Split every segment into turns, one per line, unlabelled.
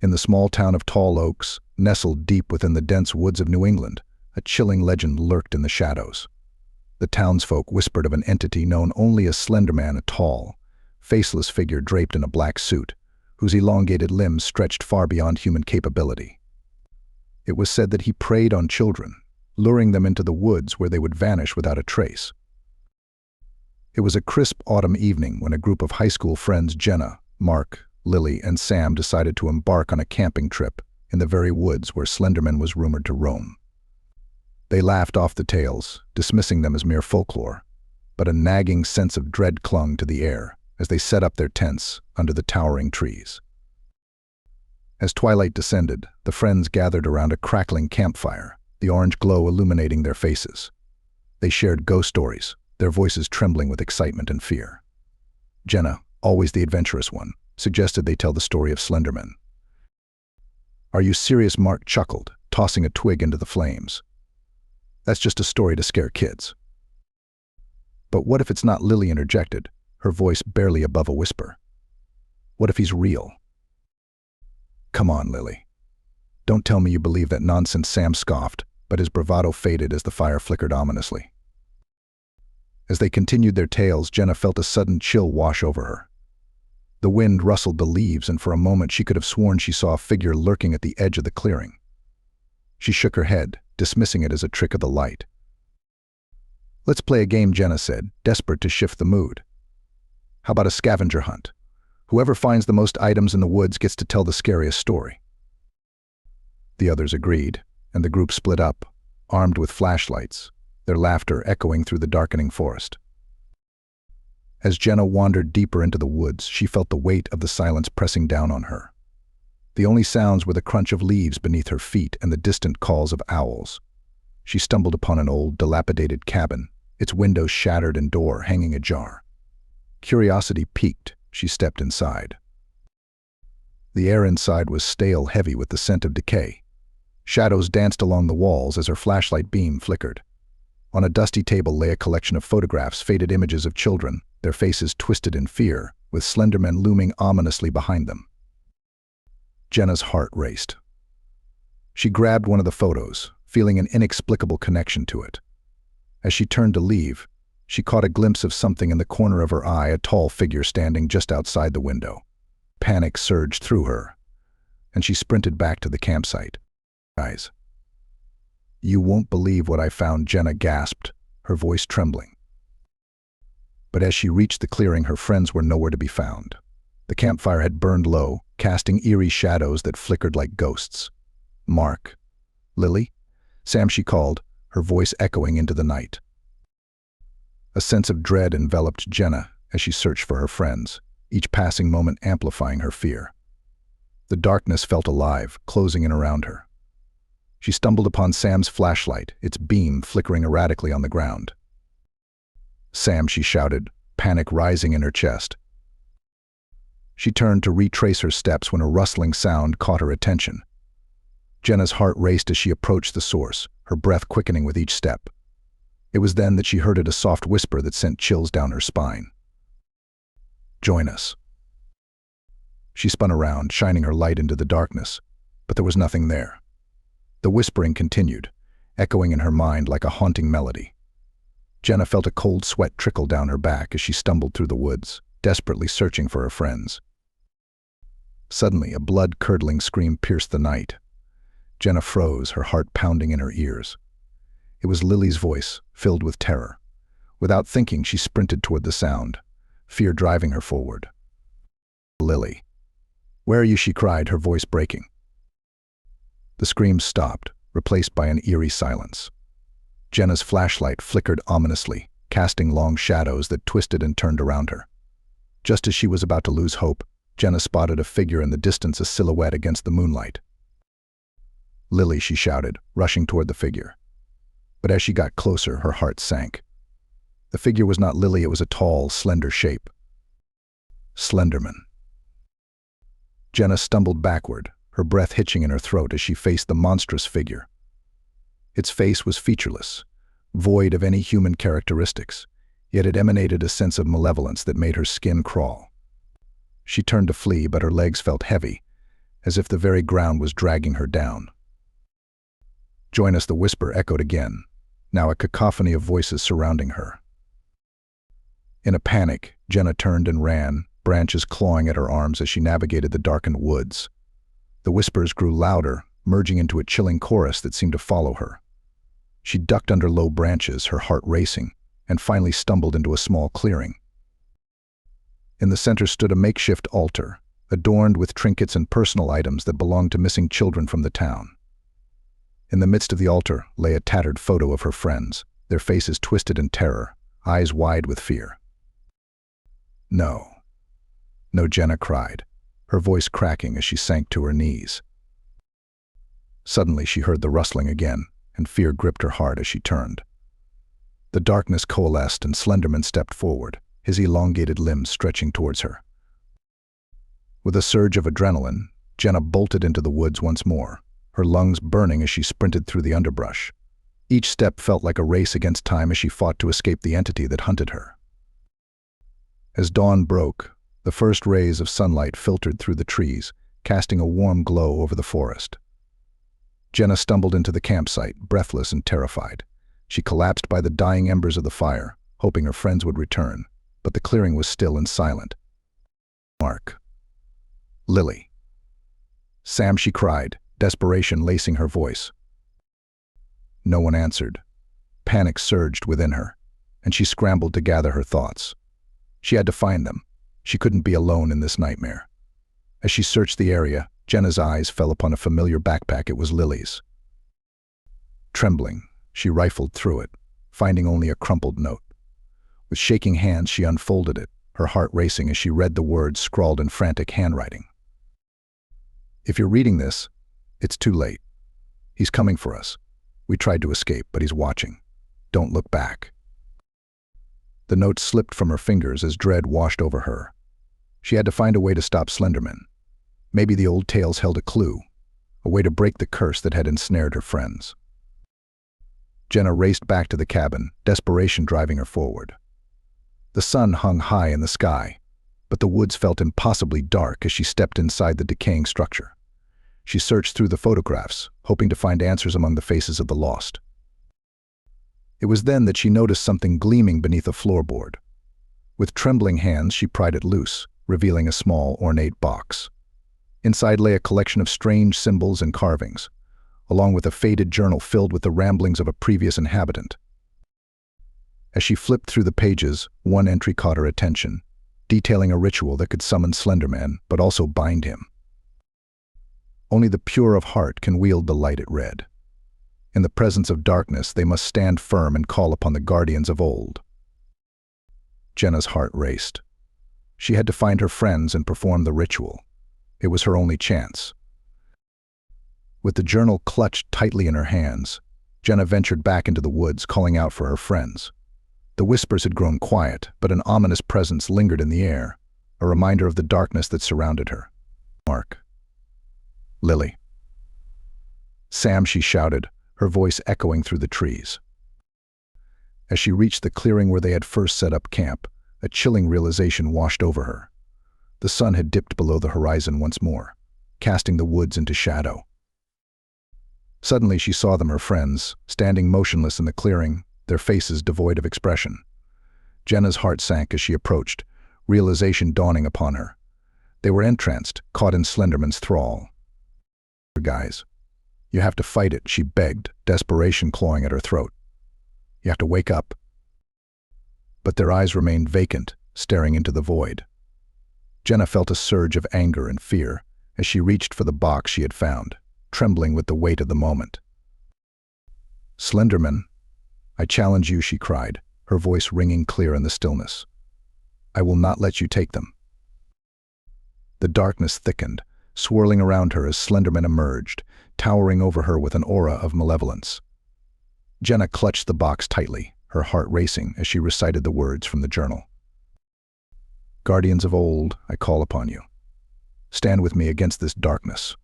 In the small town of Tall Oaks, nestled deep within the dense woods of New England, a chilling legend lurked in the shadows. The townsfolk whispered of an entity known only as Slenderman, a tall, faceless figure draped in a black suit, whose elongated limbs stretched far beyond human capability. It was said that he preyed on children, luring them into the woods where they would vanish without a trace. It was a crisp autumn evening when a group of high school friends, Jenna, Mark, Lily, and Sam, decided to embark on a camping trip in the very woods where Slenderman was rumored to roam. They laughed off the tales, dismissing them as mere folklore, but a nagging sense of dread clung to the air as they set up their tents under the towering trees. As twilight descended, the friends gathered around a crackling campfire, the orange glow illuminating their faces. They shared ghost stories, their voices trembling with excitement and fear. Jenna, always the adventurous one, suggested they tell the story of Slenderman. "Are you serious?" Mark chuckled, tossing a twig into the flames. "That's just a story to scare kids." "But what if it's not?" Lily interjected, her voice barely above a whisper. "What if he's real?" "Come on, Lily. Don't tell me you believe that nonsense," Sam scoffed, but his bravado faded as the fire flickered ominously. As they continued their tales, Jenna felt a sudden chill wash over her. The wind rustled the leaves, and for a moment she could have sworn she saw a figure lurking at the edge of the clearing. She shook her head, dismissing it as a trick of the light. "Let's play a game," Jenna said, desperate to shift the mood. "How about a scavenger hunt? Whoever finds the most items in the woods gets to tell the scariest story." The others agreed, and the group split up, armed with flashlights, their laughter echoing through the darkening forest. As Jenna wandered deeper into the woods, she felt the weight of the silence pressing down on her. The only sounds were the crunch of leaves beneath her feet and the distant calls of owls. She stumbled upon an old, dilapidated cabin, its windows shattered and door hanging ajar. Curiosity piqued, she stepped inside. The air inside was stale, heavy with the scent of decay. Shadows danced along the walls as her flashlight beam flickered. On a dusty table lay a collection of photographs, faded images of children, their faces twisted in fear, with Slenderman looming ominously behind them. Jenna's heart raced. She grabbed one of the photos, feeling an inexplicable connection to it. As she turned to leave, she caught a glimpse of something in the corner of her eye, a tall figure standing just outside the window. Panic surged through her, and she sprinted back to the campsite. "Guys, you won't believe what I found," Jenna gasped, her voice trembling. But as she reached the clearing, her friends were nowhere to be found. The campfire had burned low, casting eerie shadows that flickered like ghosts. "Mark? Lily? Sam," she called, her voice echoing into the night. A sense of dread enveloped Jenna as she searched for her friends, each passing moment amplifying her fear. The darkness felt alive, closing in around her. She stumbled upon Sam's flashlight, its beam flickering erratically on the ground. "Sam," she shouted, panic rising in her chest. She turned to retrace her steps when a rustling sound caught her attention. Jenna's heart raced as she approached the source, her breath quickening with each step. It was then that she heard a soft whisper that sent chills down her spine. "Join us." She spun around, shining her light into the darkness, but there was nothing there. The whispering continued, echoing in her mind like a haunting melody. Jenna felt a cold sweat trickle down her back as she stumbled through the woods, desperately searching for her friends. Suddenly, a blood-curdling scream pierced the night. Jenna froze, her heart pounding in her ears. It was Lily's voice, filled with terror. Without thinking, she sprinted toward the sound, fear driving her forward. "Lily, where are you?" she cried, her voice breaking. The screams stopped, replaced by an eerie silence. Jenna's flashlight flickered ominously, casting long shadows that twisted and turned around her. Just as she was about to lose hope, Jenna spotted a figure in the distance, a silhouette against the moonlight. "Lily," she shouted, rushing toward the figure. But as she got closer, her heart sank. The figure was not Lily, it was a tall, slender shape. Slenderman. Jenna stumbled backward, her breath hitching in her throat as she faced the monstrous figure. Its face was featureless, void of any human characteristics, yet it emanated a sense of malevolence that made her skin crawl. She turned to flee, but her legs felt heavy, as if the very ground was dragging her down. "Join us," the whisper echoed again, now a cacophony of voices surrounding her. In a panic, Jenna turned and ran, branches clawing at her arms as she navigated the darkened woods. The whispers grew louder, merging into a chilling chorus that seemed to follow her. She ducked under low branches, her heart racing, and finally stumbled into a small clearing. In the center stood a makeshift altar, adorned with trinkets and personal items that belonged to missing children from the town. In the midst of the altar lay a tattered photo of her friends, their faces twisted in terror, eyes wide with fear. "No. No," Jenna cried, her voice cracking as she sank to her knees. Suddenly she heard the rustling again, and fear gripped her heart as she turned. The darkness coalesced and Slenderman stepped forward, his elongated limbs stretching towards her. With a surge of adrenaline, Jenna bolted into the woods once more, her lungs burning as she sprinted through the underbrush. Each step felt like a race against time as she fought to escape the entity that hunted her. As dawn broke, the first rays of sunlight filtered through the trees, casting a warm glow over the forest. Jenna stumbled into the campsite, breathless and terrified. She collapsed by the dying embers of the fire, hoping her friends would return, but the clearing was still and silent. "Mark. Lily. Sam," she cried, desperation lacing her voice. No one answered. Panic surged within her, and she scrambled to gather her thoughts. She had to find them. She couldn't be alone in this nightmare. As she searched the area, Jenna's eyes fell upon a familiar backpack. It was Lily's. Trembling, she rifled through it, finding only a crumpled note. With shaking hands, she unfolded it, her heart racing as she read the words scrawled in frantic handwriting. "If you're reading this, it's too late. He's coming for us. We tried to escape, but he's watching. Don't look back." The note slipped from her fingers as dread washed over her. She had to find a way to stop Slenderman. Maybe the old tales held a clue, a way to break the curse that had ensnared her friends. Jenna raced back to the cabin, desperation driving her forward. The sun hung high in the sky, but the woods felt impossibly dark as she stepped inside the decaying structure. She searched through the photographs, hoping to find answers among the faces of the lost. It was then that she noticed something gleaming beneath a floorboard. With trembling hands, she pried it loose, revealing a small, ornate box. Inside lay a collection of strange symbols and carvings, along with a faded journal filled with the ramblings of a previous inhabitant. As she flipped through the pages, one entry caught her attention, detailing a ritual that could summon Slenderman, but also bind him. Only the pure of heart can wield the light, it read. In the presence of darkness, they must stand firm and call upon the guardians of old. Jenna's heart raced. She had to find her friends and perform the ritual. It was her only chance. With the journal clutched tightly in her hands, Jenna ventured back into the woods, calling out for her friends. The whispers had grown quiet, but an ominous presence lingered in the air, a reminder of the darkness that surrounded her. "Mark. Lily. Sam," she shouted, her voice echoing through the trees. As she reached the clearing where they had first set up camp, a chilling realization washed over her. The sun had dipped below the horizon once more, casting the woods into shadow. Suddenly she saw them, her friends, standing motionless in the clearing, their faces devoid of expression. Jenna's heart sank as she approached, realization dawning upon her. They were entranced, caught in Slenderman's thrall. "Guys, you have to fight it," she begged, desperation clawing at her throat. "You have to wake up." But their eyes remained vacant, staring into the void. Jenna felt a surge of anger and fear as she reached for the box she had found, trembling with the weight of the moment. "Slenderman, I challenge you," she cried, her voice ringing clear in the stillness. "I will not let you take them." The darkness thickened, swirling around her as Slenderman emerged, towering over her with an aura of malevolence. Jenna clutched the box tightly, her heart racing as she recited the words from the journal. "Guardians of old, I call upon you. Stand with me against this darkness."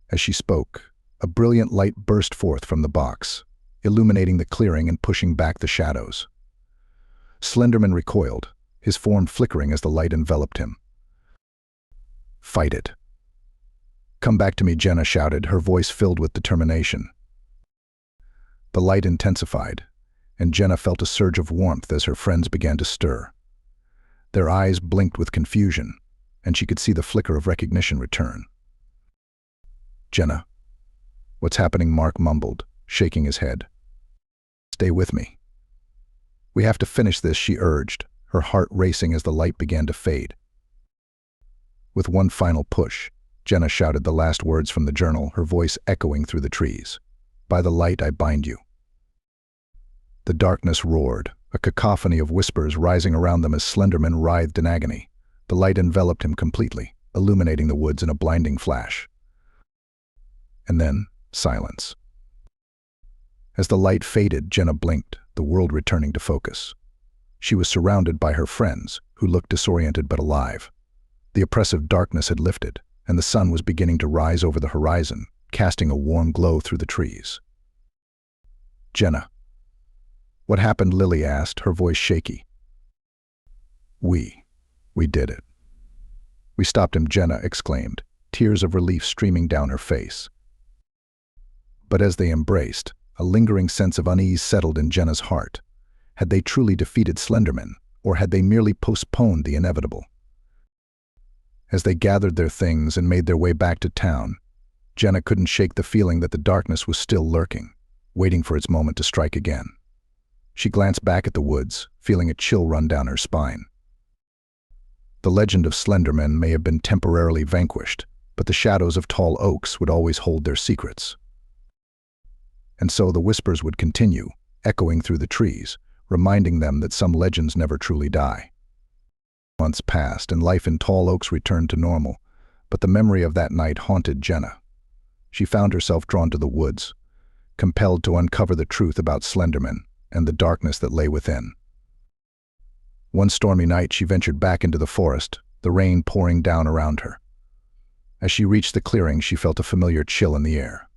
As she spoke, a brilliant light burst forth from the box, illuminating the clearing and pushing back the shadows. Slenderman recoiled, his form flickering as the light enveloped him. "Fight it," "Come back to me," Jenna shouted, her voice filled with determination. The light intensified, and Jenna felt a surge of warmth as her friends began to stir. Their eyes blinked with confusion, and she could see the flicker of recognition return. "Jenna, what's happening?" Mark mumbled, shaking his head. "Stay with me. We have to finish this," she urged, her heart racing as the light began to fade. With one final push, Jenna shouted the last words from the journal, her voice echoing through the trees. "By the light I bind you." The darkness roared, a cacophony of whispers rising around them as Slenderman writhed in agony. The light enveloped him completely, illuminating the woods in a blinding flash. And then, silence. As the light faded, Jenna blinked, the world returning to focus. She was surrounded by her friends, who looked disoriented but alive. The oppressive darkness had lifted, and the sun was beginning to rise over the horizon, casting a warm glow through the trees. "Jenna, what happened?" Lily asked, her voice shaky. We did it. We stopped him," Jenna exclaimed, tears of relief streaming down her face. But as they embraced, a lingering sense of unease settled in Jenna's heart. Had they truly defeated Slenderman, or had they merely postponed the inevitable? As they gathered their things and made their way back to town, Jenna couldn't shake the feeling that the darkness was still lurking, waiting for its moment to strike again. She glanced back at the woods, feeling a chill run down her spine. The legend of Slenderman may have been temporarily vanquished, but the shadows of tall oaks would always hold their secrets. And so the whispers would continue, echoing through the trees, reminding them that some legends never truly die. Months passed, and life in Tall Oaks returned to normal, but the memory of that night haunted Jenna. She found herself drawn to the woods, compelled to uncover the truth about Slenderman and the darkness that lay within. One stormy night, she ventured back into the forest, the rain pouring down around her. As she reached the clearing, she felt a familiar chill in the air.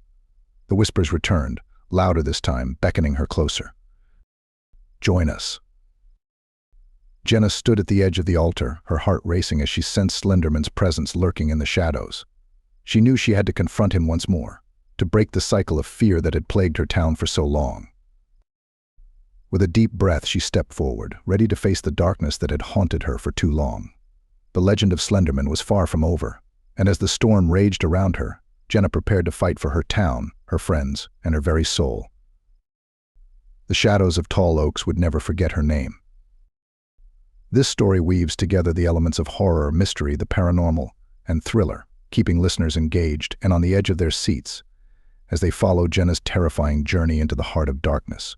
The whispers returned, louder this time, beckoning her closer. "Join us." Jenna stood at the edge of the altar, her heart racing as she sensed Slenderman's presence lurking in the shadows. She knew she had to confront him once more, to break the cycle of fear that had plagued her town for so long. With a deep breath, she stepped forward, ready to face the darkness that had haunted her for too long. The legend of Slenderman was far from over, and as the storm raged around her, Jenna prepared to fight for her town, her friends, and her very soul. The shadows of Tall Oaks would never forget her name. This story weaves together the elements of horror, mystery, the paranormal, and thriller, keeping listeners engaged and on the edge of their seats as they follow Jenna's terrifying journey into the heart of darkness.